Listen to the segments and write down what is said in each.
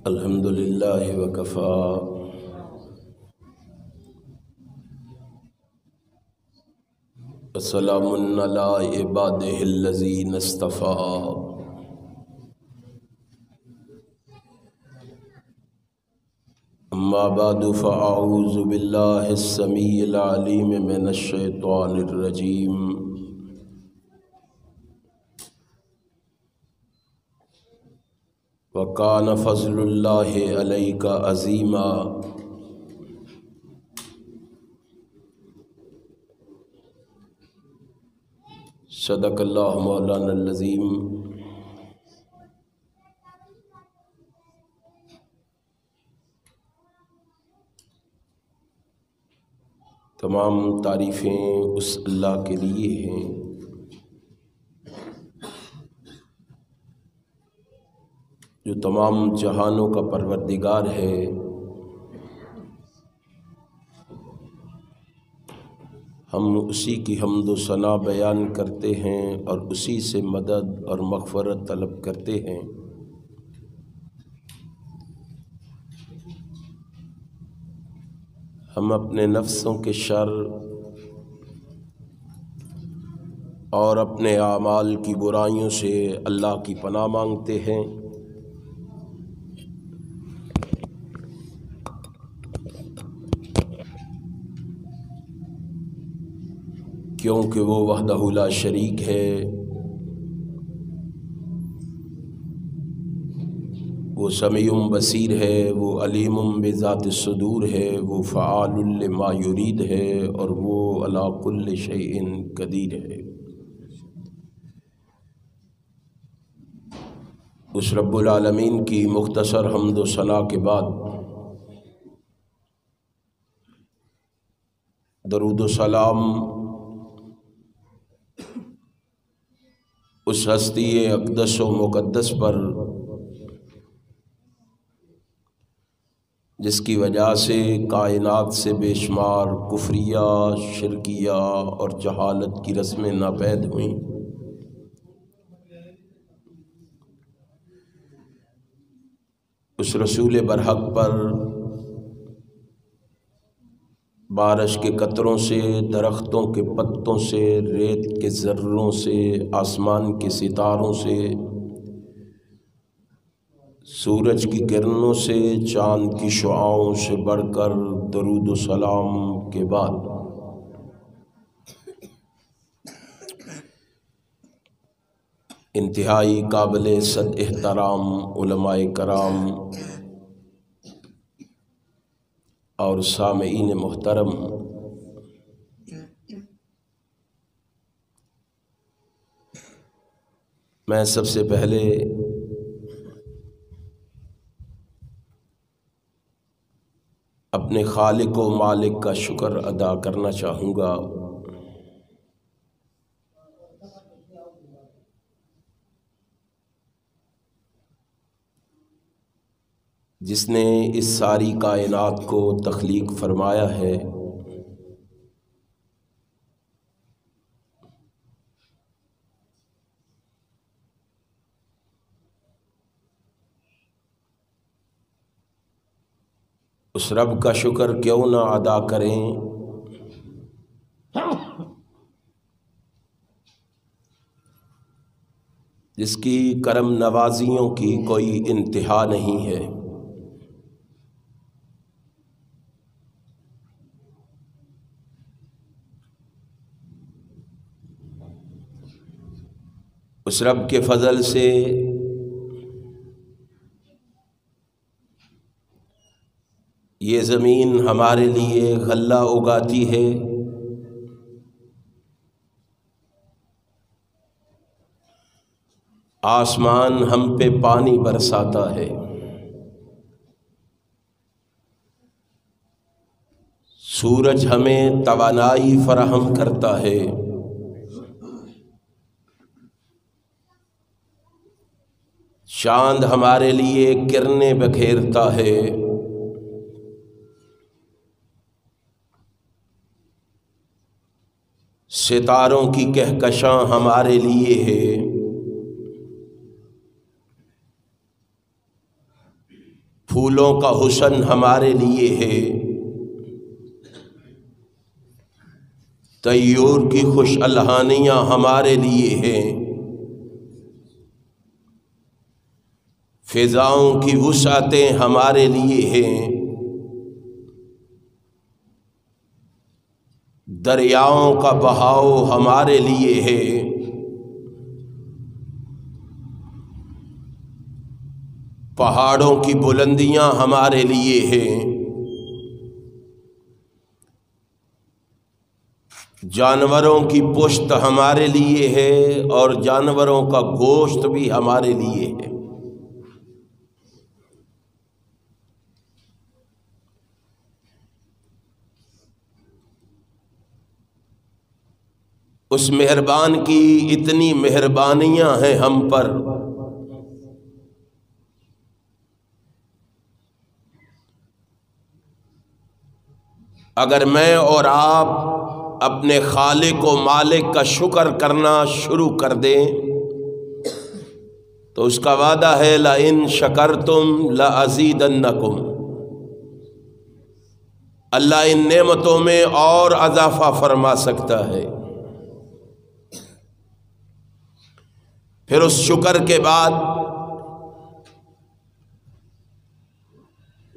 الحمد للہ وکفا وسلام علی عبادہ الذین اصطفیٰ اما بعد فاعوذ باللہ السمیع العلیم من الشیطان الرجیم وَكَانَ فَضْلُ اللَّهِ عَلَيْكَ عَظِيمًا۔ صدق اللہ مولانا العظیم۔ تمام تعریفیں اس اللہ کے لیے ہیں جو تمام جہانوں کا پروردگار ہے، ہم اسی کی حمد و ثنا بیان کرتے ہیں اور اسی سے مدد اور مغفرت طلب کرتے ہیں۔ ہم اپنے نفسوں کے شر اور اپنے اعمال کی برائیوں سے اللہ کی پناہ مانگتے ہیں، کیونکہ وہ وحدہ لا شریک ہے، وہ سمیع بصیر ہے، وہ علیم بذات الصدور ہے، وہ فعال لما یرید ہے، اور وہ علی کل شیء قدیر ہے۔ اس رب العالمین کی مختصر حمد و ثنا کے بعد درود و سلام اس ہستی اقدس و مقدس پر جس کی وجہ سے کائنات سے بے شمار کفریہ، شرکیہ اور جہالت کی رسمیں ناپید ہوئیں۔ اس رسول برحق پر بارش کے قطروں سے، درختوں کے پتوں سے، ریت کے ذروں سے، آسمان کے ستاروں سے، سورج کی کرنوں سے، چاند کی شعاعوں سے بڑھ کر درود و سلام کے بعد انتہائی قابل صد احترام علماء کرام اور سامعین محترم، میں سب سے پہلے اپنے خالق و مالک کا شکر ادا کرنا چاہوں گا جس نے اس ساری کائنات کو تخلیق فرمایا ہے، اس رب کا شکر کیوں نہ ادا کریں جس کی کرم نوازیوں کی کوئی انتہا نہیں ہے۔ اس رب کے فضل سے یہ زمین ہمارے لیے غلہ اگاتی ہے، آسمان ہم پہ پانی برساتا ہے، سورج ہمیں توانائی فراہم کرتا ہے، چاند ہمارے لیے کرنیں بکھیرتا ہے، ستاروں کی کہکشاں ہمارے لیے ہے، پھولوں کا حسن ہمارے لیے ہے، طیور کی خوش الحانیاں ہمارے لیے ہیں، فضاؤں کی وسعتیں ہمارے لیے ہیں، دریاؤں کا بہاؤ ہمارے لیے ہے، پہاڑوں کی بلندیاں ہمارے لیے ہیں، جانوروں کی پشت ہمارے لیے ہے اور جانوروں کا گوشت بھی ہمارے لیے ہے۔ اس مہربان کی اتنی مہربانیاں ہیں ہم پر، اگر میں اور آپ اپنے خالق و مالک کا شکر کرنا شروع کر دیں تو اس کا وعدہ ہے لَإِن شَكَرْتُمْ لَأَزِيدَنَّكُمْ، اللہ ان نعمتوں میں اور اضافہ فرما سکتا ہے۔ پھر اس شکر کے بعد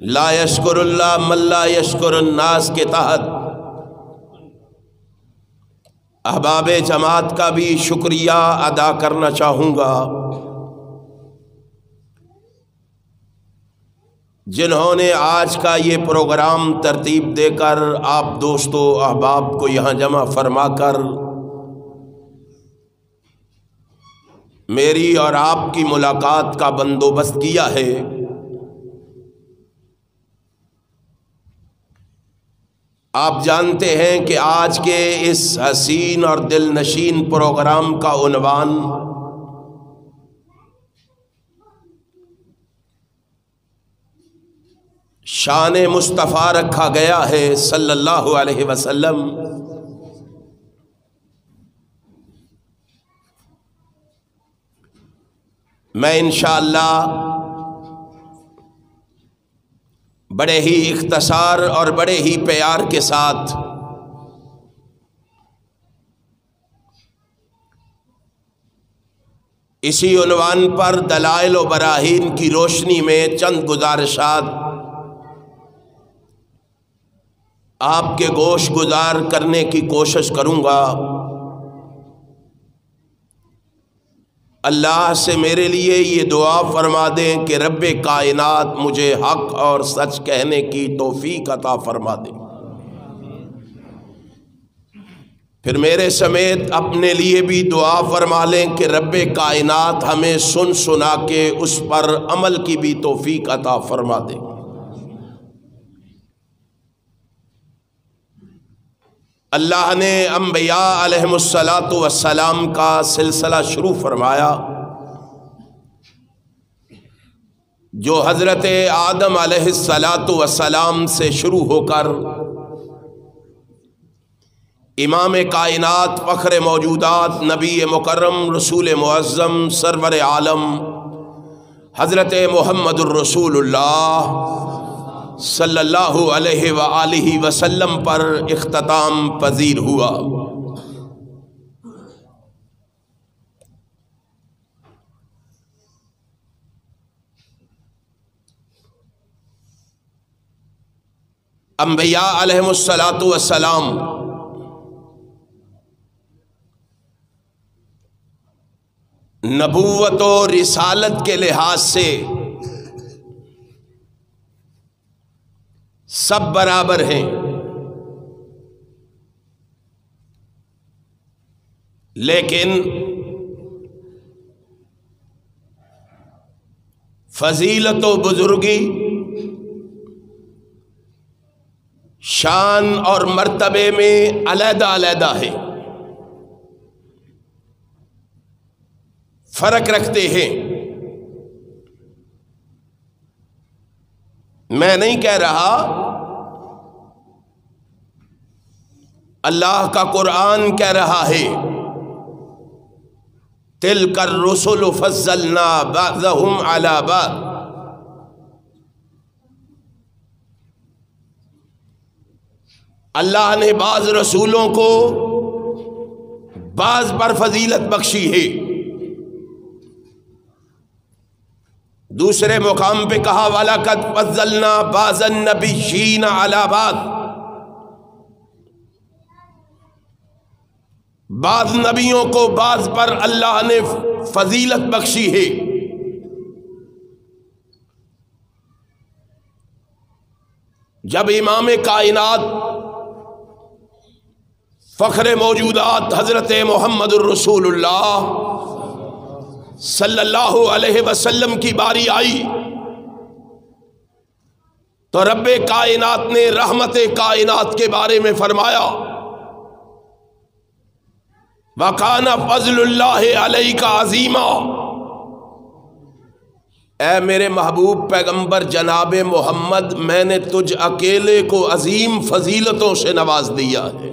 لا یشکر اللہ من لا یشکر الناس کے تحت احباب جماعت کا بھی شکریہ ادا کرنا چاہوں گا، جنہوں نے آج کا یہ پروگرام ترتیب دے کر آپ دوستو احباب کو یہاں جمع فرما کر میری اور آپ کی ملاقات کا بندوبست کیا ہے۔ آپ جانتے ہیں کہ آج کے اس حسین اور دل نشین پروگرام کا عنوان شان مصطفیٰ رکھا گیا ہے صلی اللہ علیہ وسلم۔ میں انشاءاللہ بڑے ہی اختصار اور بڑے ہی پیار کے ساتھ اسی عنوان پر دلائل و براہین کی روشنی میں چند گزارشات آپ کے گوش گزار کرنے کی کوشش کروں گا۔ اللہ سے میرے لیے یہ دعا فرما دیں کہ رب کائنات مجھے حق اور سچ کہنے کی توفیق عطا فرما دیں، پھر میرے سمیت اپنے لیے بھی دعا فرما لیں کہ رب کائنات ہمیں سن سنا کے اس پر عمل کی بھی توفیق عطا فرما دیں۔ اللہ نے انبیاء علیہم السلام کا سلسلہ شروع فرمایا جو حضرت آدم علیہ السلام سے شروع ہو کر امام کائنات فخر موجودات نبی مکرم رسول معظم سرور عالم حضرت محمد الرسول اللہ صلی اللہ علیہ وآلہ وسلم پر اختتام پذیر ہوا۔ انبیاء علیہم السلام نبوت و رسالت کے لحاظ سے سب برابر ہیں، لیکن فضیلت و بزرگی، شان اور مرتبے میں علیحدہ علیحدہ ہے، فرق رکھتے ہیں۔ میں نہیں کہہ رہا، اللہ کا قرآن کہہ رہا ہے تِلْكَ الرُّسُلُ فَضَّلْنَا بَعْضَهُمْ عَلَى بَعْضٍ، اللہ نے بعض رسولوں کو بعض پر فضیلت بخشی ہے، دوسرے مقام پہ کہا وَلَقَدْ فَضَّلْنَا بَعْضَ النَّبِيِّينَ عَلَى بَعْضٍ، بعض نبیوں کو بعض پر اللہ نے فضیلت بخشی ہے۔ جب امام کائنات فخر موجودات حضرت محمد الرسول اللہ صلی اللہ علیہ وسلم کی باری آئی تو رب کائنات نے رحمت کائنات کے بارے میں فرمایا وَقَانَ فَضْلُ اللَّهِ عَلَيْكَ عَظِيمًا، اے میرے محبوب پیغمبر جناب محمد، میں نے تجھ اکیلے کو عظیم فضیلتوں سے نواز دیا ہے۔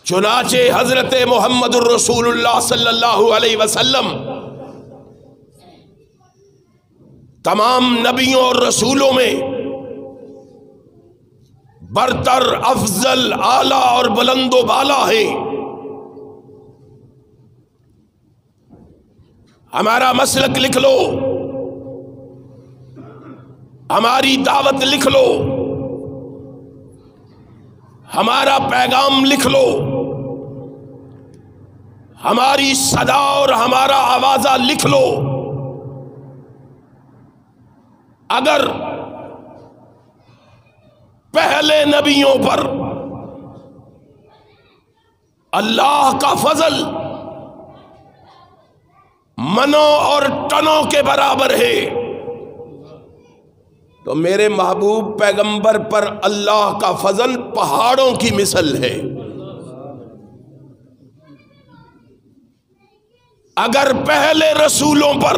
چنانچہ حضرت محمد الرسول اللہ صلی اللہ علیہ وسلم تمام نبیوں اور رسولوں میں برتر، افضل، اعلیٰ اور بلند و بالا ہے۔ ہمارا مسلک لکھ لو، ہماری دعوت لکھ لو، ہمارا پیغام لکھ لو، ہماری صدا اور ہمارا آوازہ لکھ لو۔ اگر پہلے نبیوں پر اللہ کا فضل منوں اور ٹنوں کے برابر ہے تو میرے محبوب پیغمبر پر اللہ کا فضل پہاڑوں کی مثل ہے۔ اگر پہلے رسولوں پر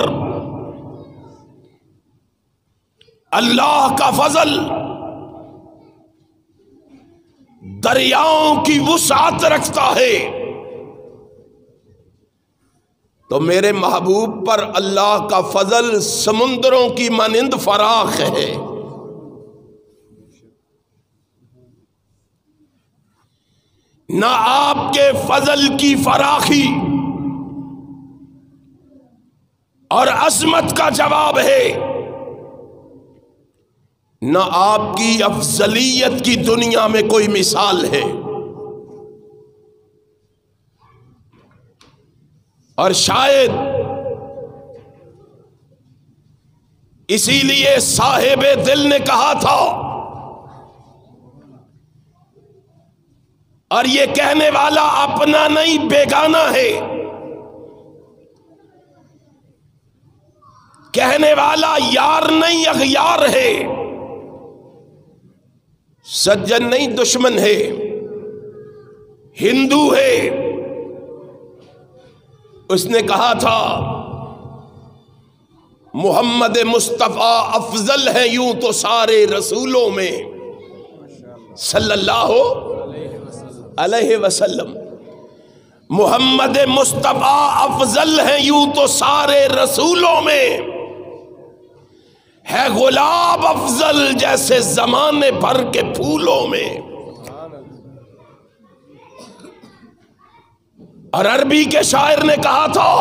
اللہ کا فضل دریاؤں کی وسعت رکھتا ہے تو میرے محبوب پر اللہ کا فضل سمندروں کی مانند فراخ ہے۔ نہ آپ کے فضل کی فراخی اور عظمت کا جواب ہے، نہ آپ کی افضلیت کی دنیا میں کوئی مثال ہے۔ اور شاید اسی لیے صاحب دل نے کہا تھا، اور یہ کہنے والا اپنا نہیں بیگانہ ہے، کہنے والا یار نہیں اغیار ہے، سجن نہیں دشمن ہے، ہندو ہے۔ اس نے کہا تھا محمد مصطفیٰ افضل ہے یوں تو سارے رسولوں میں صلی اللہ علیہ وسلم، محمد مصطفیٰ افضل ہے یوں تو سارے رسولوں میں، ہے گلاب افضل جیسے زمانے بھر کے پھولوں میں۔ اور عربی کے شاعر نے کہا تھا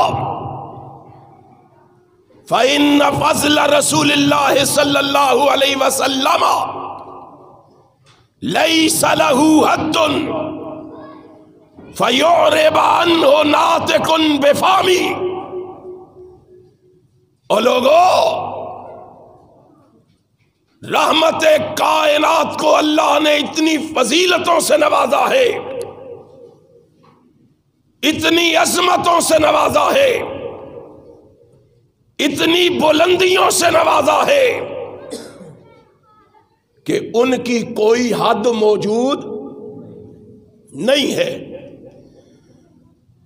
فَإِنَّ فَضْلَ رَسُولِ اللَّهِ صلی اللہ علیہ وسلم لَيْسَ لَهُ حَدٌّ فَيُعْرِبَ عَنْهُ نَاطِقٌ بِفَمِهِ۔ او لوگو، رحمت کائنات کو اللہ نے اتنی فضیلتوں سے نوازا ہے، اتنی عظمتوں سے نوازا ہے، اتنی بلندیوں سے نوازا ہے کہ ان کی کوئی حد موجود نہیں ہے۔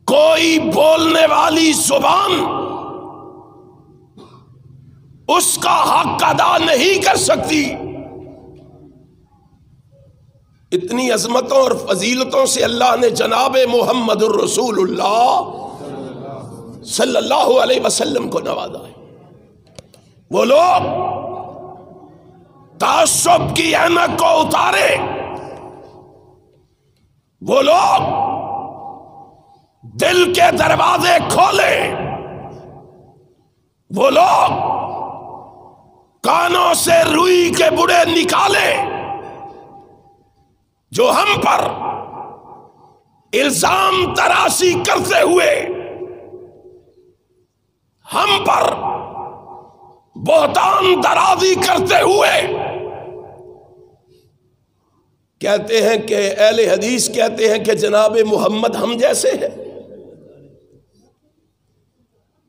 کوئی بولنے والی زبان اس کا حق ادا نہیں کر سکتی۔ اتنی عظمتوں اور فضیلتوں سے اللہ نے جناب محمد الرسول اللہ صلی اللہ علیہ وسلم کو نوازا ہے۔ وہ لوگ تعصب کی اینک کو اتارے، وہ لوگ دل کے دروازے کھولے، وہ لوگ کانوں سے روئی کے بڑے نکالے جو ہم پر الزام تراشی کرتے ہوئے، ہم پر بہتان درازی کرتے ہوئے کہتے ہیں کہ اہل حدیث کہتے ہیں کہ جناب محمد ہم جیسے ہیں،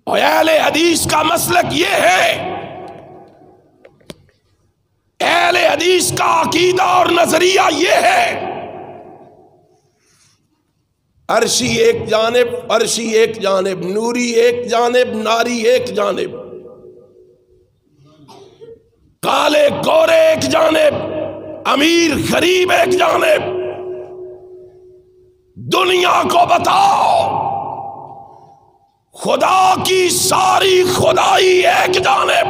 اور اہل حدیث کا مسلک یہ ہے، اہل حدیث کا عقیدہ اور نظریہ یہ ہے، عرشی ایک جانب، عرشی ایک جانب، نوری ایک جانب، ناری ایک جانب، کالے گورے ایک جانب، امیر غریب ایک جانب۔ دنیا کو بتاؤ خدا کی ساری خدائی ایک جانب،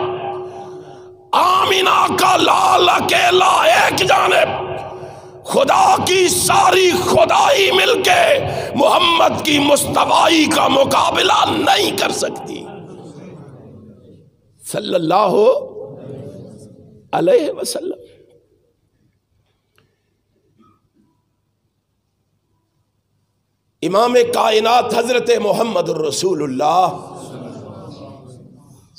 آمینہ کا لال اکیلا ایک جانب، خدا کی ساری خدائی مل کے محمد کی مصطفائی کا مقابلہ نہیں کر سکتی صلی اللہ علیہ وسلم۔ امام کائنات حضرت محمد الرسول اللہ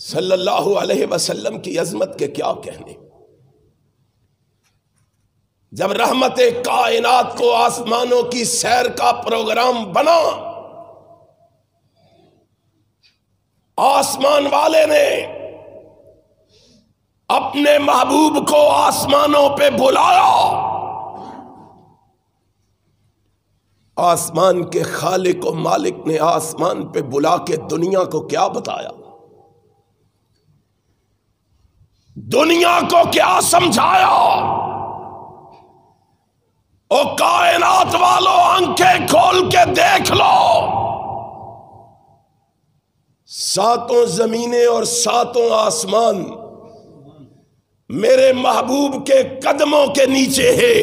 صلی اللہ علیہ وسلم کی عظمت کے کیا کہنے۔ جب رحمت کائنات کو آسمانوں کی سیر کا پروگرام بنا، آسمان والے نے اپنے محبوب کو آسمانوں پہ بلایا، آسمان کے خالق و مالک نے آسمان پہ بلا کے دنیا کو کیا بتایا، دنیا کو کیا سمجھایا؟ او کائنات والوں آنکھیں کھول کے دیکھ لو، ساتوں زمینیں اور ساتوں آسمان میرے محبوب کے قدموں کے نیچے ہے،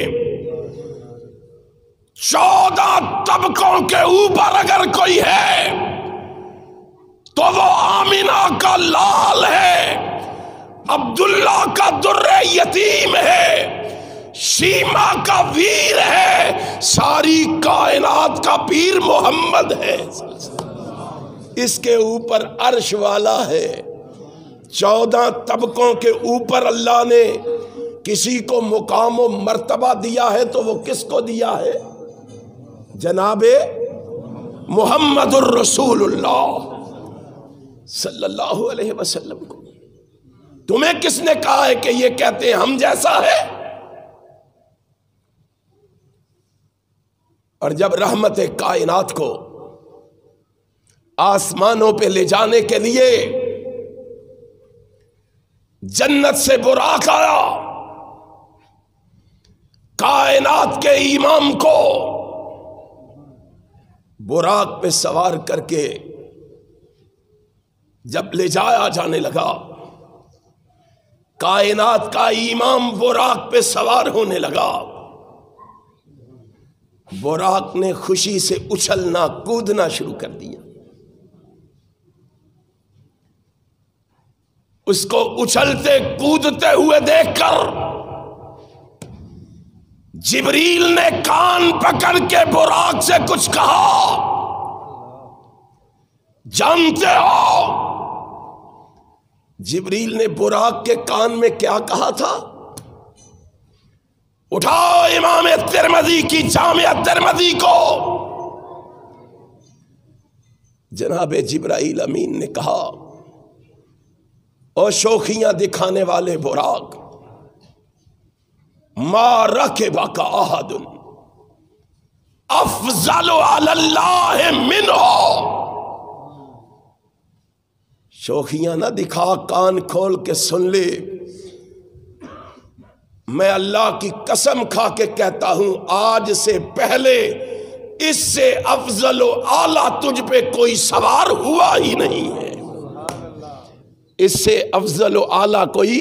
14 طبقوں کے اوپر اگر کوئی ہے تو وہ آمینہ کا لال ہے، عبداللہ کا در یتیم ہے، شیما کا ویر ہے، ساری کائنات کا پیر محمد ہے، اس کے اوپر عرش والا ہے۔ 14 طبقوں کے اوپر اللہ نے کسی کو مقام و مرتبہ دیا ہے تو وہ کس کو دیا ہے؟ جناب محمد الرسول اللہ صلی اللہ علیہ وسلم کو۔ تمہیں کس نے کہا ہے کہ یہ کہتے ہیں ہم جیسا ہے؟ اور جب رحمت کائنات کو آسمانوں پہ لے جانے کے لیے جنت سے براق آیا، کائنات کے امام کو براق پہ سوار کر کے جب لے جایا جانے لگا، کائنات کا امام براق پہ سوار ہونے لگا، براق نے خوشی سے اچھلنا کودنا شروع کر دیا۔ اس کو اچھلتے کودتے ہوئے دیکھ کر جبریل نے کان پکڑ کے براق سے کچھ کہا۔ جانتے ہو جبریل نے براق کے کان میں کیا کہا تھا؟ اٹھاؤ امام ترمذی کی جامع ترمذی کو۔ جناب جبرائیل امین نے کہا، او شوخیاں دکھانے والے براق، ما رکبک احد افضل علی اللہ منہ۔ شوخیاں نہ دکھا، کان کھول کے سن لے، میں اللہ کی قسم کھا کے کہتا ہوں آج سے پہلے اس سے افضل و اعلیٰ تجھ پہ کوئی سوار ہوا ہی نہیں ہے۔ اس سے افضل و اعلیٰ کوئی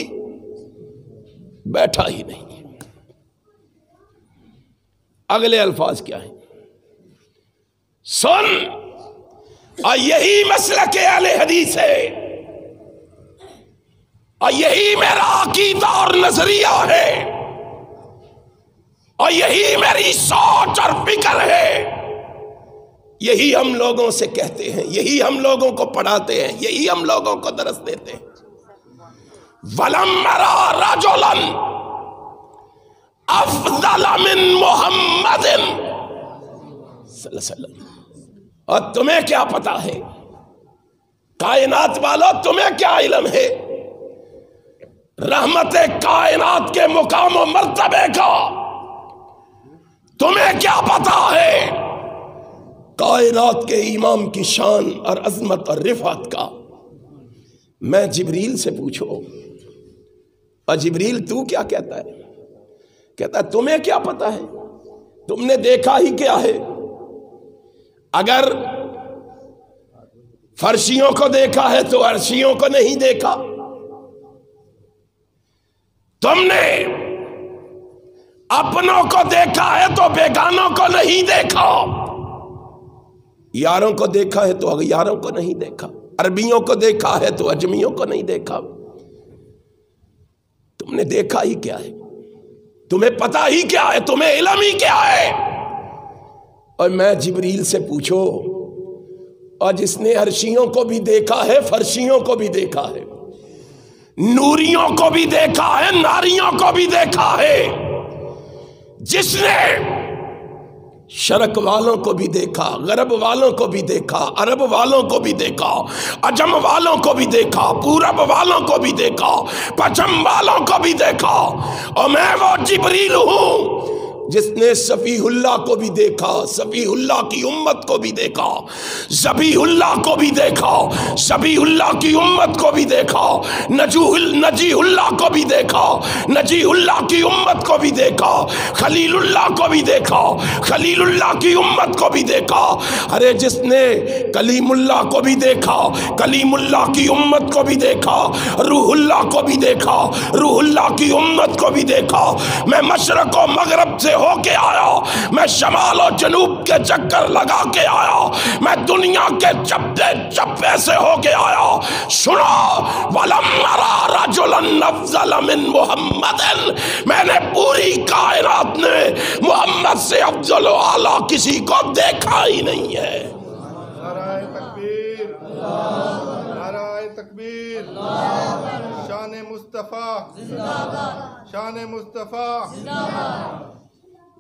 بیٹھا ہی نہیں۔ اگلے الفاظ کیا ہیں؟ سن، اور یہی مسلک اہل حدیث ہے، اور یہی میرا عقیدہ اور نظریہ ہے، اور یہی میری سوچ اور فکر ہے، یہی ہم لوگوں سے کہتے ہیں، یہی ہم لوگوں کو پڑھاتے ہیں، یہی ہم لوگوں کو درس دیتے ہیں۔ وَلَمْ أَرَى رَجُلًا أَفْضَلَ مِن مُحَمَّدٍ صلی اللہ علیہ وسلم۔ اور تمہیں کیا پتا ہے کائنات والو، تمہیں کیا علم ہے رحمت کائنات کے مقام و مرتبے کا؟ تمہیں کیا پتا ہے کائنات کے امام کی شان اور عظمت اور رفعت کا؟ میں جبریل سے پوچھو، اور جبریل تو کیا کہتا ہے؟ کہتا ہے تمہیں کیا پتا ہے، تم نے دیکھا ہی کیا ہے؟ اگر فرشیوں کو دیکھا ہے تو عرشیوں کو نہیں دیکھا، تم نے اپنوں کو دیکھا ہے تو بیگانوں کو نہیں دیکھا، یاروں کو دیکھا ہے تو اغیاروں کو نہیں دیکھا، عربیوں کو دیکھا ہے تو اجمیوں کو نہیں دیکھا۔ تم نے دیکھا ہی کیا ہے؟ تمہیں پتا ہی کیا ہے؟ تمہیں علم ہی کیا ہے؟ اور میں جبریل سے پوچھو، اور جس نے عرشیوں کو بھی دیکھا ہے، فرشیوں کو بھی دیکھا ہے، نوریوں کو بھی دیکھا ہے، ناریوں کو بھی دیکھا ہے، جس نے شرق والوں کو بھی دیکھا، غرب والوں کو بھی دیکھا، عرب والوں کو بھی دیکھا، عجم والوں کو بھی دیکھا، پورب والوں کو بھی دیکھا، پچھم والوں کو بھی دیکھا، اور میں وہ جبریل ہوں جس نے صفیح اللہ کو بھی دیکھا، صفیح اللہ کی امت کو بھی دیکھا، ذبیح اللہ کو بھی دیکھا، ذبیح اللہ کی امت کو بھی دیکھا، نجیح اللہ کو بھی دیکھا، نجیح اللہ کی امت کو بھی دیکھا، خلیل اللہ کو بھی دیکھا، خلیل اللہ کی امت کو بھی دیکھا۔ ارے جس نے کلیم اللہ کو بھی دیکھا، کلیم اللہ کی امت کو بھی دیکھا، روح اللہ کو بھی دیکھا، روح اللہ کی امت کو بھی دیکھا۔ میں مشرق و مغرب سے ہو کے آیا، میں شمال و جنوب کے چکر لگا کے آیا، میں دنیا کے چپے چپے سے ہو کے آیا۔ سنا، وَلَمْ أَرَى رَجُلًا أَفْضَلَ مِن مُحَمَّدٍ، میں نے پوری کائنات نے محمد سے افضل و اعلیٰ کسی کو دیکھا ہی نہیں ہے۔ نعرہ تکبیر، نعرہ تکبیر، شان مصطفیٰ، شان مصطفیٰ۔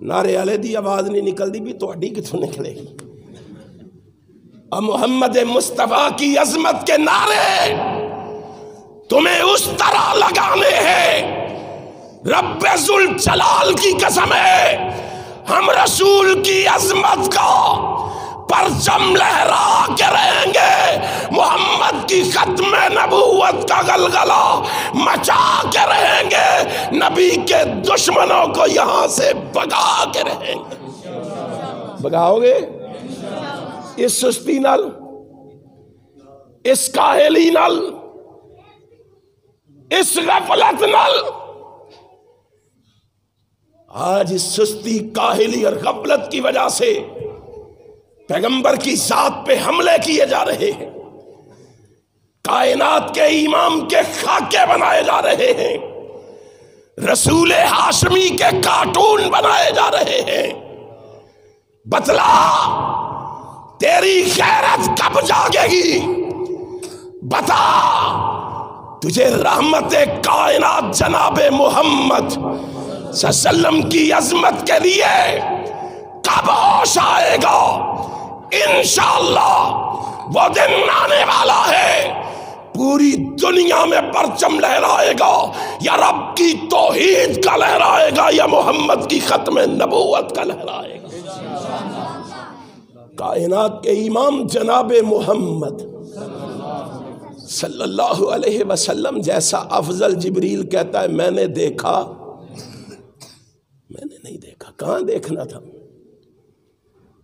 نعرے والے دی آواز نہیں نکل دی بھی تہاڈی کتھوں نکلے گی؟ اور محمد مصطفیٰ کی عظمت کے نعرے تمہیں اس طرح لگانے ہیں، رب ذوالجلال کی قسم ہے، ہم رسول کی عظمت کا پرچم لہرا کے رہیں گے، محمد کی ختم نبوت کا غلغلہ مچا کے رہیں گے، نبی کے دشمنوں کو یہاں سے بگا کے رہیں گے۔ بگاؤ گے اس سستی نال، اس کاہلی نال، اس غفلت نال؟ آج اس سستی، کاہلی اور غفلت کی وجہ سے پیغمبر کی ذات پہ حملے کیے جا رہے ہیں، کائنات کے امام کے خاکے بنائے جا رہے ہیں، رسول ہاشمی کے کارٹون بنائے جا رہے ہیں۔ بتلا تیری غیرت کب جاگے گی؟ بتا تجھے رحمت کائنات جناب محمد صلی اللہ علیہ وسلم کی عظمت کے لیے کب ہوش آئے گا؟ انشاءاللہ وہ دن آنے والا ہے، پوری دنیا میں پرچم لہرائے گا، یا رب کی توحید کا لہرائے گا، یا محمد کی ختم نبوت کا لہرائے گا۔ کائنات کے امام جناب محمد صلی اللہ علیہ وسلم جیسا افضل جبریل کہتا ہے میں نے دیکھا، میں نے نہیں دیکھا۔ کہاں دیکھنا تھا؟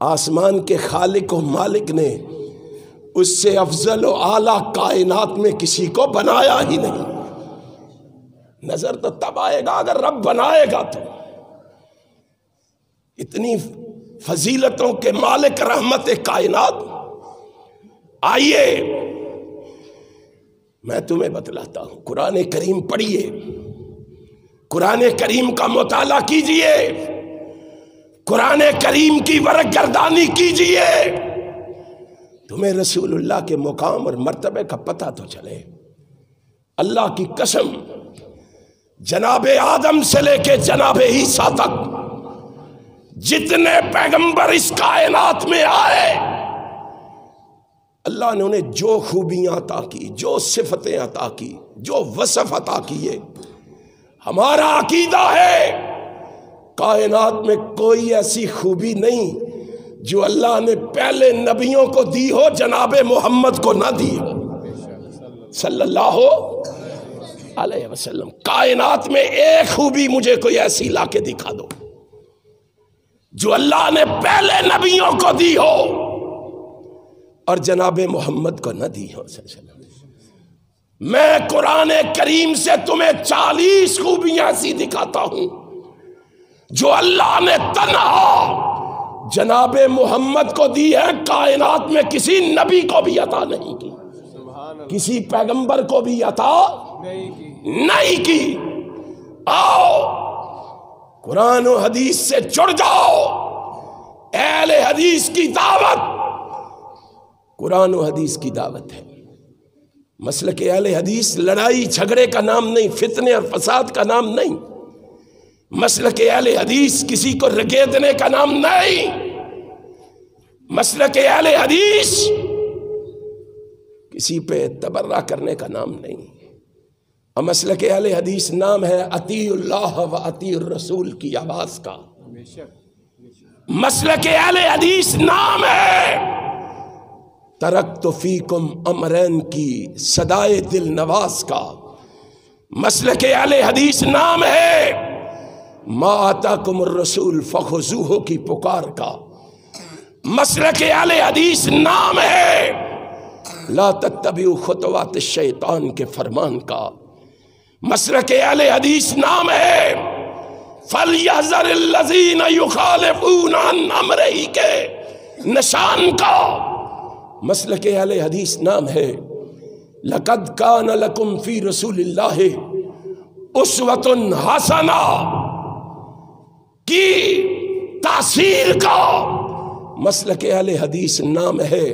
آسمان کے خالق و مالک نے اس سے افضل و اعلیٰ کائنات میں کسی کو بنایا ہی نہیں۔ نظر تو تب آئے گا اگر رب بنائے گا تو۔ اتنی فضیلتوں کے مالک رحمت کائنات، آئیے میں تمہیں بتلاتا ہوں۔ قرآن کریم پڑھیے، قرآن کریم کا مطالعہ کیجئے، قرآن کریم کی ورق گردانی کیجئے، تمہیں رسول اللہ کے مقام اور مرتبے کا پتہ تو چلے۔ اللہ کی قسم، جناب آدم سے لے کے جناب عیسیٰ تک جتنے پیغمبر اس کائنات میں آئے، اللہ نے انہیں جو خوبیاں عطا کی، جو صفتیں عطا کی، جو وصف عطا کیے، ہمارا عقیدہ ہے کائنات میں کوئی ایسی خوبی نہیں جو اللہ نے پہلے نبیوں کو دی ہو جناب محمد کو نہ دی ہو صلی اللہ علیہ وسلم۔ کائنات میں ایک خوبی مجھے کوئی ایسی لا کے دکھا دو جو اللہ نے پہلے نبیوں کو دی ہو اور جناب محمد کو نہ دی ہو صلی اللہ علیہ وسلم۔ میں قرآن کریم سے تمہیں 40 خوبیاں ایسی دکھاتا ہوں جو اللہ نے تنہا جناب محمد کو دی ہے، کائنات میں کسی نبی کو بھی عطا نہیں کی، کسی پیغمبر کو بھی عطا نہیں کی۔ آؤ قرآن و حدیث سے جڑ جاؤ، اہل حدیث کی دعوت قرآن و حدیث کی دعوت ہے۔ مسلک اہل حدیث لڑائی جھگڑے کا نام نہیں، فتنے اور فساد کا نام نہیں۔ مسلک اہل حدیث کسی کو رگیدنے کا نام نہیں۔ مسلک اہل حدیث کسی پہ تبرہ کرنے کا نام نہیں۔ اور مسلک اہل حدیث نام ہے اطیع اللہ و اطیع الرسول کی آواز کا۔ مسلک اہل حدیث نام ہے ترکت فیکم امرین کی صدائے دل نواز کا۔ مسلک اہل حدیث نام ہے ما آتاکم الرسول فخذوہ کی پکار کا۔ مسلک اہل حدیث نام ہے لا تتبعوا خطوات الشیطان کے فرمان کا۔ مسلک اہل حدیث نام ہے فَلْيَحْذَرِ الَّذِينَ يُخَالِفُونَ عَنْ أَمْرِهِ کے نشان کا۔ مسلک اہل حدیث نام ہے لَقَدْ كَانَ لَكُمْ فِي رَسُولِ اللَّهِ أُسْوَةٌ حَسَنَةٌ کی تاثیر کا۔ مسلک اہل حدیث نام ہے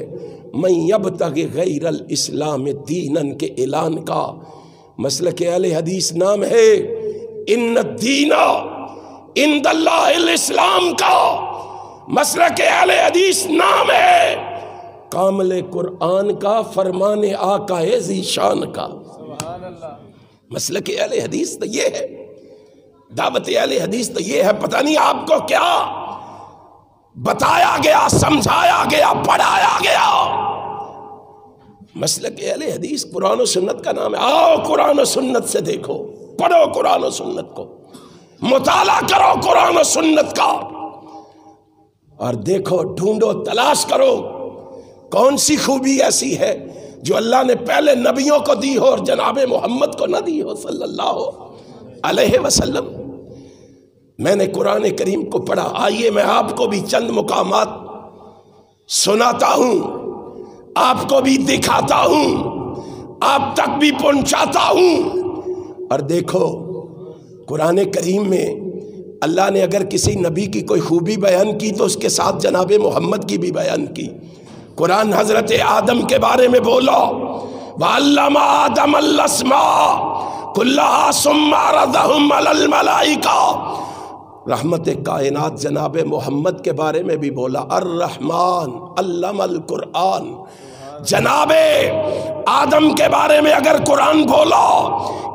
مَن يَبْتَغِ غَيْرَ الْإِسْلَامِ دِينًا کے اعلان کا۔ مسلک اہل حدیث نام ہے ان الدین عند اللہ الاسلام کا۔ مسلک اہل حدیث نام ہے کامل قرآن کا، فرمان آقا ذی شان کا۔ مسلک اہل حدیث تو یہ ہے، دعوت اہل حدیث تو یہ ہے۔ پتہ نہیں آپ کو کیا بتایا گیا، سمجھایا گیا، پڑھایا گیا۔ مسلک اہل حدیث قرآن و سنت کا نام ہے۔ آؤ قرآن و سنت سے دیکھو، پڑھو قرآن و سنت کو، مطالعہ کرو قرآن و سنت کا، اور دیکھو، ڈھونڈو، تلاش کرو کون سی خوبی ایسی ہے جو اللہ نے پہلے نبیوں کو دی ہو اور جناب محمد کو نہ دی ہو صلی اللہ علیہ وسلم۔ میں نے قرآن کریم کو پڑھا، آئیے میں آپ کو بھی چند مقامات سناتا ہوں، آپ کو بھی دکھاتا ہوں، آپ تک بھی پہنچاتا ہوں۔ اور دیکھو قرآن کریم میں اللہ نے اگر کسی نبی کی کوئی خوبی بیان کی تو اس کے ساتھ جناب محمد کی بھی بیان کی۔ قرآن حضرت آدم کے بارے میں بولا وَعَلَّمَ آدَمَ الْأَسْمَاءَ كُلَّهَا ثُمَّ عَرَضَهُمْ عَلَى الْمَلَائِكَةِ۔ رحمت کائنات جناب محمد کے بارے میں بھی بولا الرحمن علم القرآن۔ جناب آدم کے بارے میں اگر قرآن بولا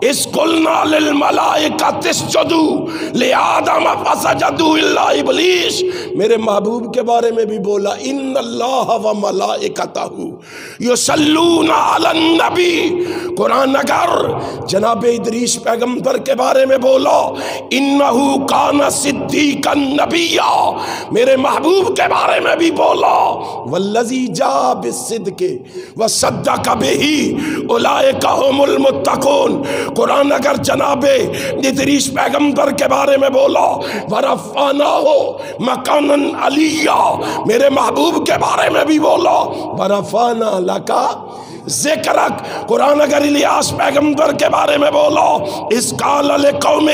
اِذْ قُلْنَا لِلْمَلَائِكَةِ اسْجُدُوا لِآدَمَ فَسَجَدُوا إِلَّا إِبْلِيسَ، میرے محبوب کے بارے میں بھی بولا إِنَّ اللَّهَ وَمَلَائِكَتَهُ يُصَلُّونَ عَلَى النَّبِيِّ۔ قرآن اگر جناب ادریس پیغمبر کے بارے میں بولا إِنَّهُ كَانَ صِدِّيقًا نَبِيًّا، میرے محبوب کے بارے میں بھی بولا وَالَّذِي جَاءَ بِالصِّدْقِ وصدق بہ اولئک ھم المتقون۔ قرآن اگر جناب ادریس پیغمبر کے بارے میں بولا ورفعناہ مکانا علیہ، میرے محبوب کے بارے میں بھی بولا ورفعنا لک ذکرک۔ قرآن اگر الیاس پیغمبر کے بارے میں بولا اذ قال لقومہ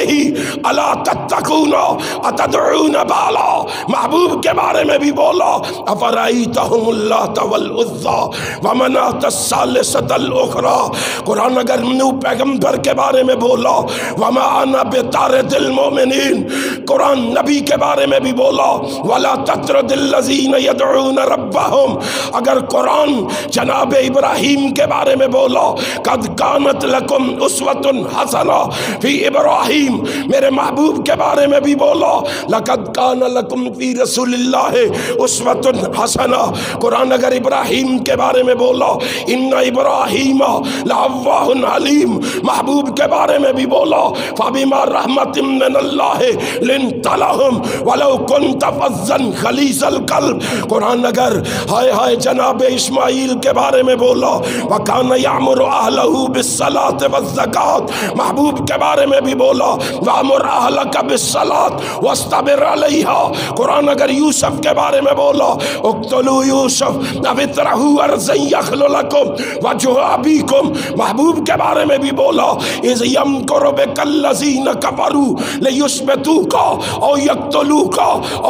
الا تتقون اتدعون بالا، محبوب کے بارے میں بھی بولا افرأیتہم اللات والعزی ومناۃ الثالثۃ الاخری۔ قرآن اگر نوح پیغمبر کے بارے میں بولا وما انا بطارد المؤمنین، قرآن نبی کے بارے میں بھی بولا ولا تطرد الذین یدعون ربہم۔ اگر قرآن جناب ابراہیم کے بارے میں بولا قد کانت لکم اسوۃ حسنہ فی ابراہیم، میرے محبوب کے بارے میں بھی بولا لقد کان لکم فی رسول اللہ اسوۃ حسنہ۔ قرآن اگر ابراہیم کے بارے میں بولا ان ابراہیم لأواہ حلیم، محبوب کے بارے میں بھی بولا فبما رحمت من اللہ لنت لہم ولو کنت فظا غلیظ القلب۔ قرآن اگر ہائے ہائے جناب اسماعیل کے بارے میں بولا وَكَانَ يَعْمُرُ أَهْلَهُ بِالصَّلَاةِ وَالزَّكَاةِ، محبوب کے بارے میں بھی بولا وَأْمُرْ أَهْلَكَ بِالصَّلَاةِ وَاسْتَبِرْ عَلَيْهَا۔ قرآن اگر یوسف کے بارے میں بولا اقتلوا یوسف أَوِ اطرحوه أَرْضًا يَخْلُ لَكُمْ وَجْهُ أَبِيكُمْ، محبوب کے بارے میں بھی بولا إِذْ يَمْكُرُ بِكَ الَّذِينَ كَفَرُوا لِيُثْبِتُوكَ أَوْ يَقْتُلُوكَ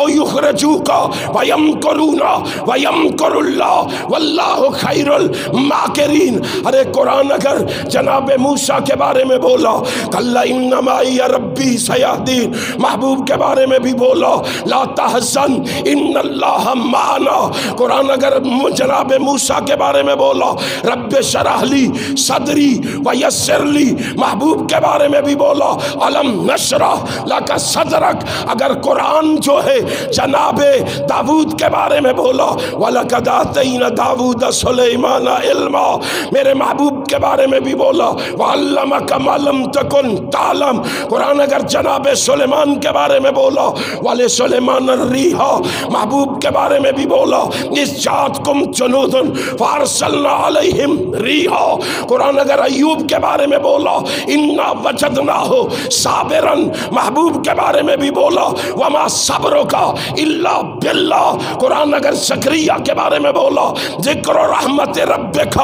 أَوْ يُخْرِجُوكَ وَيَمْكُرُونَ وَيَمْكُرُ اللَّهُ وَاللَّهُ خَيْرُ الْمَاكِرِينَ۔ ارے قرآن اگر جناب موسیٰ کے بارے میں بولا کَلَّا إِنَّ مَعِیَ رَبِّی سَیَہْدِینِ، محبوب کے بارے میں بھی بولا لا تحزن إِنَّ اللَّهَ مَعَنَا۔ قرآن اگر جناب موسیٰ کے بارے میں بولا رب اشرح لی صدری ویسر لی، محبوب کے بارے میں بھی بولا الم نشرح لک صدرک۔ اگر قرآن جو ہے جناب داود کے بارے میں بولا وَلَقَدْ آتَيْنَا دَاوُودَ سُلَيْمَانَ علما، میرے محبوب کے بارے میں بھی بولا وَعَلَّمَكَ مَا لَمْ تَكُنْ تَعْلَمْ۔ قرآن اگر جناب سلیمان کے بارے میں بولا وَلِسُلَيْمَانَ الرِّيحَ، محبوب کے بارے میں بھی بولا اِذْ جَاءَتْكُمْ جُنُودٌ فَأَرْسَلْنَا عَلَيْهِمْ رِيحًا۔ قرآن اگر ایوب کے بارے میں بولا إِنَّا وَجَدْنَاهُ صَابِرًا، محبوب کے بارے میں بھی بولا وَمَا صَبْرُكَ إِلَّا بِاللَّهِ۔ قرآن اگر زکریا کے بارے میں بولا ذکر رحمت ربک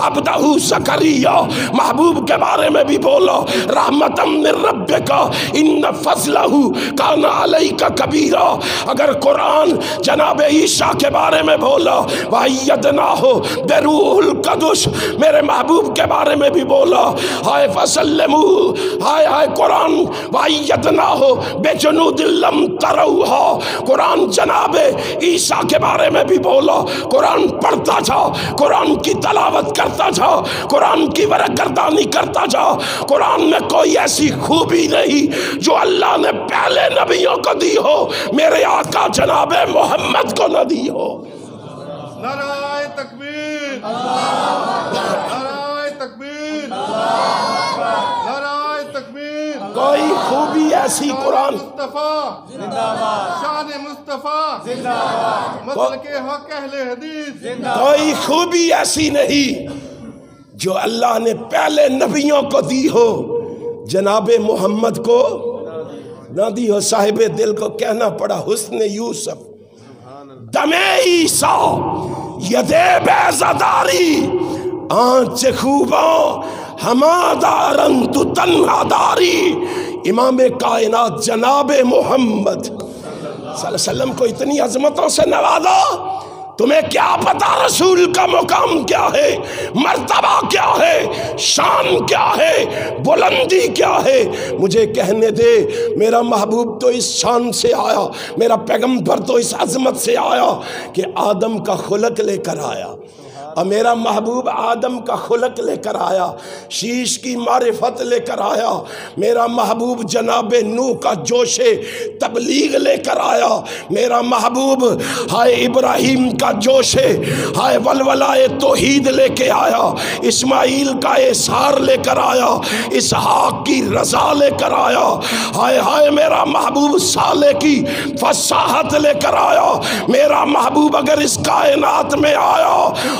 عبدہ زکریا، محبوب کے بارے میں بھی بولا رحمتا من ربک ان فضلہ کان علیک کبیرا۔ اگر قرآن جناب عیسیٰ کے بارے میں بولا وَأَيَّدْنَاهُ بِرُوحِ الْقُدُسِ، میرے محبوب کے بارے میں بھی بولا ہائے فَسَلِّمُوا، ہائے ہائے قرآن وَأَيَّدْنَاهُ بِجُنُودٍ لَّمْ تَرَوْهَا۔ قرآن جناب عیسیٰ کے بارے میں بھی بولا قرآن پڑھتا جا، قرآن کی تلاوت کرتا جا، قرآن کی ورقردانی کرتا جا۔ قرآن میں کوئی ایسی خوبی نہیں جو اللہ نے پہلے نبیوں کو دی ہو میرے آقا جناب محمد کو نہ دی ہو۔ نعرہ تکبیر، نعرہ تکبیر، نعرہ تکبیر، کوئی خوبی ایسی قرآن مصطفیٰ زندہ باد، شان مصطفیٰ زندہ باد، مسلک حق اہل حدیث، کوئی خوبی ایسی نہیں جو اللہ نے پہلے نبیوں کو دی ہو جناب محمد کو نہ دی ہو۔ صاحب دل کو کہنا پڑا حسن یوسف دم عیسیٰ ید بیزداری آنچ خوباں ہما دارن تو تنہا داری۔ امام کائنات جناب محمد صلی اللہ علیہ وسلم کو اتنی عظمتوں سے نوازا، تمہیں کیا پتا رسول کا مقام کیا ہے، مرتبہ کیا ہے، شان کیا ہے، بلندی کیا ہے؟ مجھے کہنے دے میرا محبوب تو اس شان سے آیا، میرا پیغمبر تو اس عظمت سے آیا کہ آدم کا خلق لے کر آیا، اور میرا محبوب آدم کا خلق لے کر آیا، شیش کی معرفت لے کر آیا، میرا محبوب جناب نوح کا جوش تبلیغ لے کر آیا، میرا محبوب ہائے ابراہیم کا جوش ہائے ولولائے توحید لے کے آیا، اسماعیل کا اظہار لے کر آیا، اسحاق کی رضا لے کر آیا، ہائے ہائے میرا محبوب صالح کی فصاحت لے کر آیا۔ میرا محبوب اگر اس کائنات میں آیا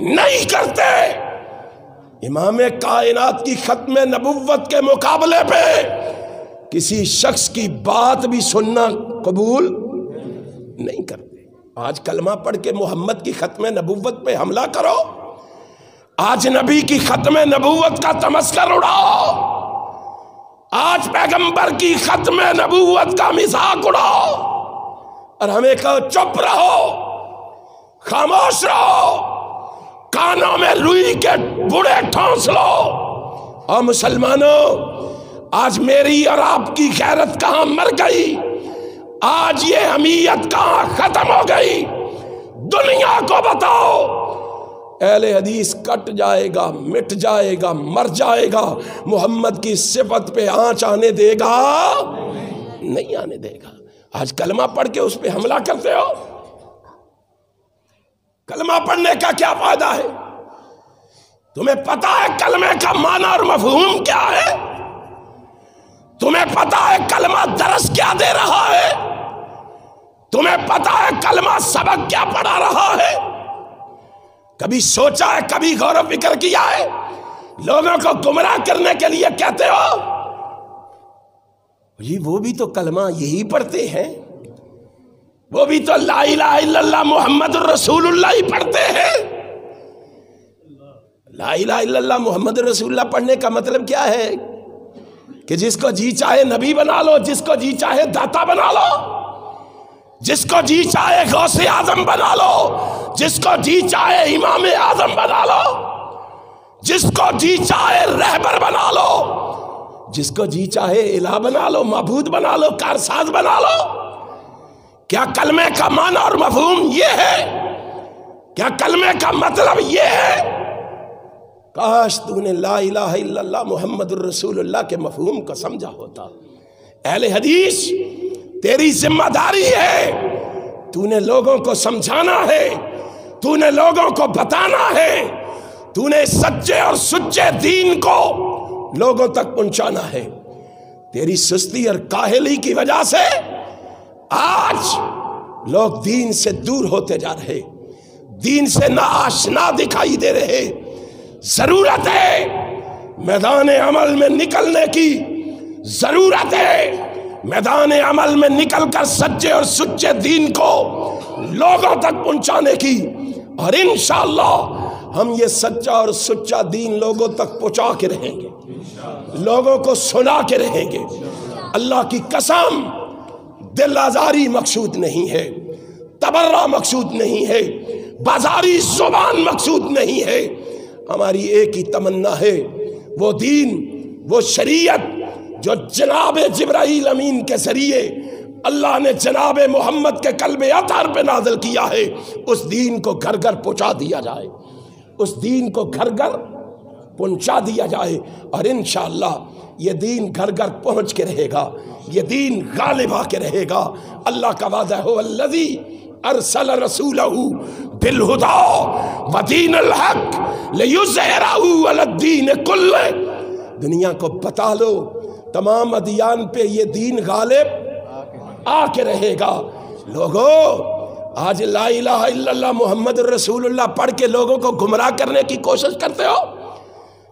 نہیں کرتے۔ امام کائنات کی ختم نبوت کے مقابلے پہ کسی شخص کی بات بھی سننا قبول نہیں کرتے۔ آج کلمہ پڑھ کے محمد کی ختم نبوت پہ حملہ کرو، آج نبی کی ختم نبوت کا تمسخر اڑاؤ، آج پیغمبر کی ختم نبوت کا مذاق اڑاؤ، اور ہمیں کہو چپ رہو، خاموش رہو، کانوں میں روئی کے بڑے ٹھونس لو۔ اور مسلمانوں، آج میری اور آپ کی غیرت کہاں مر گئی، آج یہ حمیت کہاں ختم ہو گئی؟ دنیا کو بتاؤ، اہل حدیث کٹ جائے گا، مٹ جائے گا، مر جائے گا، محمد کی صفت پہ آنچ آنے دے گا؟ نہیں آنے دے گا۔ آج کلمہ پڑھ کے اس پہ حملہ کرتے ہو۔ کلمہ پڑھنے کا کیا فائدہ ہے؟ تمہیں پتا ہے کلمے کا معنی اور مفہوم کیا ہے؟ تمہیں پتا ہے کلمہ درس کیا دے رہا ہے؟ تمہیں پتا ہے کلمہ سبق کیا پڑھا رہا ہے؟ کبھی سوچا ہے، کبھی غور و فکر کیا ہے؟ لوگوں کو گمراہ کرنے کے لیے کہتے ہو جی وہ بھی تو کلمہ یہی پڑھتے ہیں، وہ بھی تو لا الہ الا اللہ محمد الرسول اللہ ہی پڑھتے ہیں۔ لا الہ الا اللہ محمد الرسول اللہ پڑھنے کا مطلب کیا ہے؟ کہ جس کو جی چاہے نبی بنا لو، جس کو جی چاہے داتا بنا لو، جس کو جی چاہے غوث اعظم بنا لو، جس کو جی چاہے امام اعظم بنا لو، جس کو جی چاہے رہبر بنا لو، جس کو جی چاہے الہ بنا لو، معبود بنا لو، کارساز بنا لو۔ کیا کلمے کا معنی اور مفہوم یہ ہے؟ کیا کلمے کا مطلب یہ ہے؟ کاش تو نے لا الہ الا اللہ محمد الرسول اللہ کے مفہوم کو سمجھا ہوتا۔ اہل حدیث تیری ذمہ داری ہے، تو نے لوگوں کو سمجھانا ہے، تو نے لوگوں کو بتانا ہے، تو نے سچے اور سچے دین کو لوگوں تک پہنچانا ہے۔ تیری سستی اور کاہلی کی وجہ سے آج لوگ دین سے دور ہوتے جا رہے، دین سے ناآشنا دکھائی دے رہے۔ ضرورت ہے میدان عمل میں نکلنے کی، ضرورت ہے میدان عمل میں نکل کر سچے اور سچے دین کو لوگوں تک پہنچانے کی، اور انشاءاللہ ہم یہ سچا اور سچا دین لوگوں تک پہنچا کے رہیں گے، لوگوں کو سنا کے رہیں گے۔ اللہ کی قسم، دل آزاری مقصود نہیں ہے، تبرہ مقصود نہیں ہے، بازاری زبان مقصود نہیں ہے۔ ہماری ایک ہی تمنا ہے، وہ دین، وہ شریعت جو جناب جبرائیل امین کے ذریعے اللہ نے جناب محمد کے قلب اطہر پہ نازل کیا ہے، اس دین کو گھر گھر پہنچا دیا جائے، اس دین کو گھر گھر پہنچا دیا جائے، اور انشاءاللہ یہ دین گھر گھر پہنچ کے رہے گا، یہ دین غالب آ کے رہے گا۔ اللہ کا وعدہ ہے الذی ارسل رسولہ بالہدی ودین الحق لیظہرہ علی الدین کلہ۔ دنیا کو بتا لو تمام ادیان پہ یہ دین غالب آ کے رہے گا۔ لوگو آج لا الہ الا اللہ محمد الرسول اللہ پڑھ کے لوگوں کو گمراہ کرنے کی کوشش کرتے ہو۔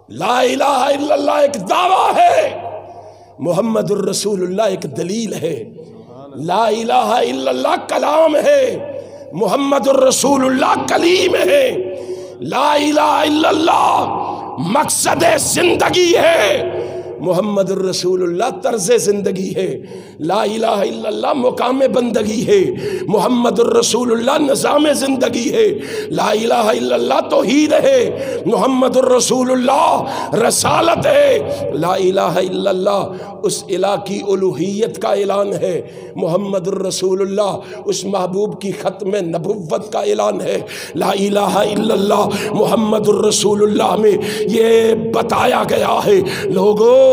لا الہ الا اللہ ایک دعویٰ ہے، محمد الرسول اللہ ایک دلیل ہے۔ لا الہ الا اللہ کلام ہے، محمد الرسول اللہ کلیم ہے۔ لا الہ الا اللہ مقصد زندگی ہے، محمد الرسول اللہ طرز زندگی ہے۔ لا الہ الا اللہ مقام بندگی ہے، محمد الرسول اللہ نظام زندگی ہے۔ لا الہ الا اللہ توحید ہے، محمد الرسول اللہ رسالت ہے۔ لا الہ الا اللہ اس الہ کی الوہیت کا اعلان ہے، محمد الرسول اللہ اس محبوب کی ختم نبوت کا اعلان ہے۔ لا الہ الا اللہ محمد الرسول اللہ میں یہ بتایا گیا ہے، لوگوں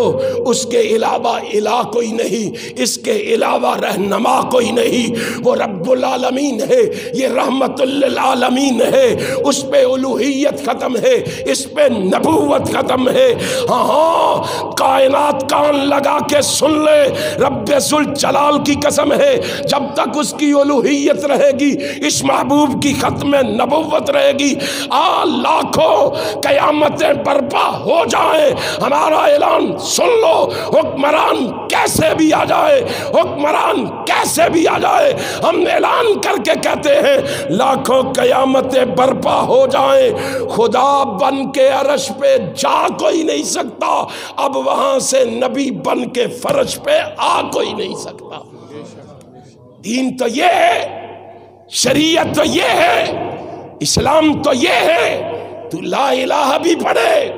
اس کے علاوہ الہ کوئی نہیں، اس کے علاوہ رہنما کوئی نہیں، وہ رب العالمین ہے، یہ رحمت للعالمین ہے، اس پہ الوہیت ختم ہے، اس پہ نبوت ختم ہے۔ ہاں کائنات کان لگا کے سن لے، رب ذوالجلال کی قسم ہے، جب تک اس کی الوہیت رہے گی، اس محبوب کی ختم نبوت رہے گی، لاکھوں قیامتیں برپا ہو جائیں، ہمارا اعلان سن لو، حکمران کیسے بھی آ جائے، حکمران کیسے بھی آ جائے، ہم اعلان کر کے کہتے ہیں لاکھوں قیامتیں برپا ہو جائیں، خدا بن کے عرش پہ جا کوئی نہیں سکتا، اب وہاں سے نبی بن کے فرش پہ آ کوئی نہیں سکتا۔ دین تو یہ ہے، شریعت تو یہ ہے، اسلام تو یہ ہے، تو لا الہ بھی پڑھے،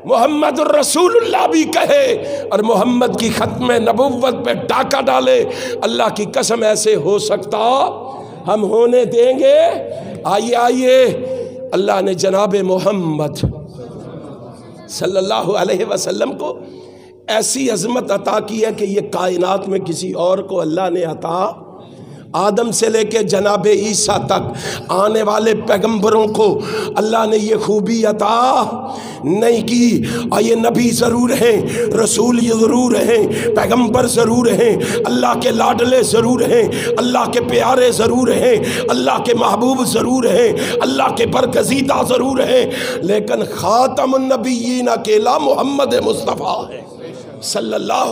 محمد الرسول اللہ بھی کہے، اور محمد کی ختم نبوت پہ ڈاکہ ڈالے، اللہ کی قسم ایسے ہو سکتا ہم ہونے دیں گے؟ آئیے آئیے، اللہ نے جناب محمد صلی اللہ علیہ وسلم کو ایسی عظمت عطا کی ہے کہ یہ کائنات میں کسی اور کو اللہ نے عطا، آدم سے لے کے جناب عیسیٰ تک آنے والے پیغمبروں کو اللہ نے یہ خوبی عطا نہیں کی۔ اور یہ نبی ضرور ہیں، رسول یہ ضرور ہیں، پیغمبر ضرور ہیں، اللہ کے لاڈلے ضرور ہیں، اللہ کے پیارے ضرور ہیں، اللہ کے محبوب ضرور ہیں، اللہ کے برگزیدہ ضرور ہیں، لیکن خاتم النبیین اکیلا محمد مصطفیٰ ہے صلی اللہ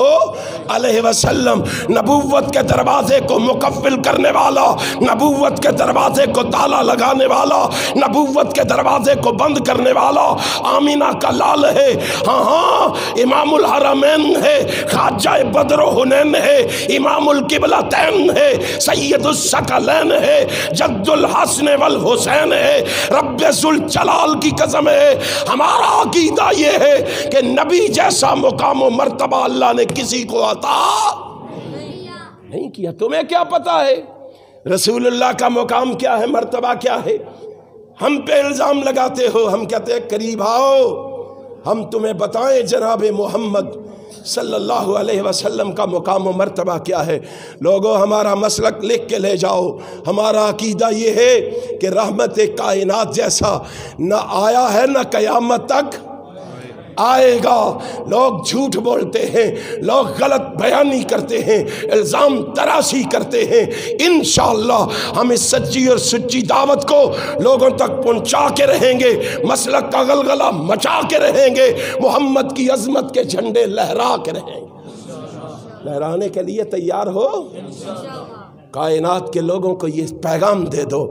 علیہ وسلم، نبوت کے دروازے کو مقفل کرنے والا، نبوت کے دروازے کو تالا لگانے والا، نبوت کے دروازے کو بند کرنے والا آمینہ کا لال ہے۔ ہاں ہاں، امام الحرمین ہے، خواجہ بدر و حنین ہے، امام القبلتین ہے، سید الثقلین ہے، جد الحسن والحسین ہے، رب ذوالجلال کی قسم ہے، ہمارا عقیدہ یہ ہے کہ نبی جیسا مقام و مرتبہ اللہ نے کسی کو عطا نہیں کیا۔ تمہیں کیا پتا ہے رسول اللہ کا مقام کیا ہے، مرتبہ کیا ہے؟ ہم پہ الزام لگاتے ہو، ہم کہتے ہیں قریب آؤ، ہم تمہیں بتائیں جناب محمد صلی اللہ علیہ وسلم کا مقام و مرتبہ کیا ہے۔ لوگوں ہمارا مسلک لکھ کے لے جاؤ، ہمارا عقیدہ یہ ہے کہ رحمت کائنات جیسا نہ آیا ہے نہ قیامت تک آئے گا۔ لوگ جھوٹ بولتے ہیں، لوگ غلط بیانی کرتے ہیں، الزام تراشی کرتے ہیں، انشاءاللہ ہم اس سچی اور سچی دعوت کو لوگوں تک پہنچا کے رہیں گے، مسلک کا غلغلہ مچا کے رہیں گے، محمد کی عظمت کے جھنڈے لہرا کے رہیں گے۔ لہرانے کے لیے تیار ہو؟ کائنات کے لوگوں کو یہ پیغام دے دو،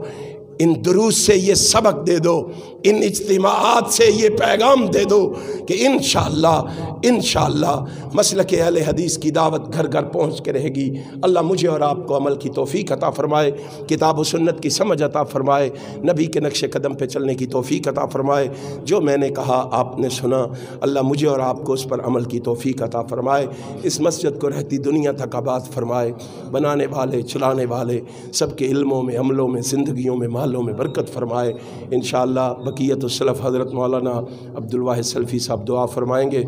ان دروس سے یہ سبق دے دو، ان اجتماعات سے یہ پیغام دے دو کہ انشاءاللہ مسلک اہل حدیث کی دعوت گھر گھر پہنچ کے رہے گی۔ اللہ مجھے اور آپ کو عمل کی توفیق عطا فرمائے، کتاب و سنت کی سمجھ عطا فرمائے، نبی کے نقش قدم پہ چلنے کی توفیق عطا فرمائے۔ جو میں نے کہا آپ نے سنا، اللہ مجھے اور آپ کو اس پر عمل کی توفیق عطا فرمائے، اس مسجد کو رہتی دنیا تک آباد فرمائے، بنانے والے چلانے والے سب کے علموں میں، عملوں میں، زندگیوں میں، مالوں میں برکت فرمائے۔ انشاءاللہ بقیت السلف حضرت مولانا عبدالواحد سلفی صاحب دعا فرمائیں گے۔